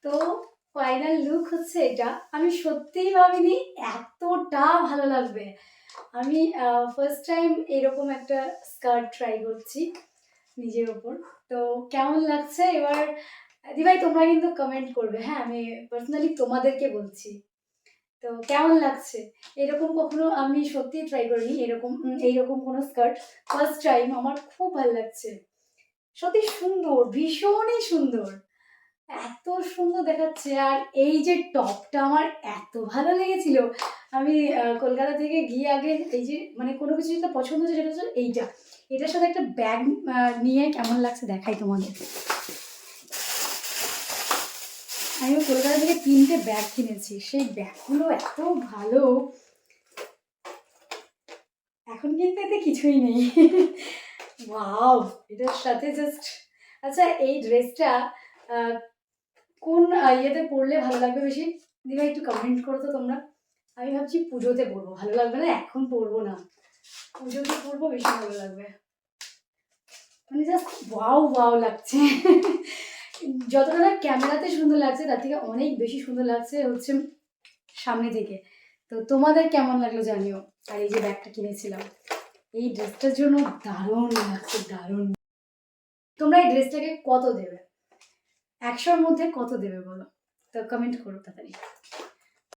তো final look হচ্ছে এটা। আমি সত্যিই ভাবিনি এতটা ভালো লাগবে। আমি ফার্স্ট টাইম এরকম একটা স্কার্ট ট্রাই করছি নিজের ওপর। তো কেমন লাগছে এবার দিভাই তোমরা কিন্তু কমেন্ট করবে, হ্যাঁ? আমি পার্সোনালি তোমাদেরকে বলছি। তো কেমন লাগছে? এরকম কখনো আমি সত্যিই ট্রাই করিনি এইরকম কোনো স্কার্ট। ফার্স্ট টাইম আমার খুব ভাল লাগছে। সত্যি সুন্দর, ভীষণই সুন্দর। এত সুন্দর দেখাচ্ছে আর এই যে টপটা আমার এত ভালো লেগেছিল। আমি কলকাতা থেকে গিয়ে আগে এই যে মানে কোনো কিছু যেটা পছন্দ হচ্ছে সেটা হচ্ছে এইটা। এটার সাথে একটা ব্যাগ নিয়ে কেমন লাগছে দেখাই তোমাদের। আমিও কলকাতা থেকে ৩ টে ব্যাগ কিনেছি। সেই ব্যাগগুলো এত ভালো। এখন কিন্তু এতে কিছুই নেই। ওয়াও! এটার সাথে জাস্ট আচ্ছা এই ড্রেসটা আ কোন ইয়েতে পড়লে ভালো লাগবে বেশি? দিবা একটু কমেন্ট করো তো তোমরা। আমি ভাবছি পুজোতে পরবো। ভালো লাগবে না, এখন পরবো না। পুজোতে পরবো বেশি ভালো লাগবে। মানে জাস্ট ওয়াও, ওয়াও লাগছে। যতটা না ক্যামেরাতে সুন্দর লাগছে তার থেকে অনেক বেশি সুন্দর লাগছে হচ্ছে সামনে থেকে। তো তোমাদের কেমন লাগলো জানিও। আর এই যে ব্যাগটা কিনেছিলাম। এই ড্রেসটার জন্য দারুণ লাগছে, দারুণ। তোমরা এই ড্রেসটাকে কত দেবে? ১০০ র মধ্যে কত দেবে বলো? তো কমেন্ট করো তাড়াতাড়ি।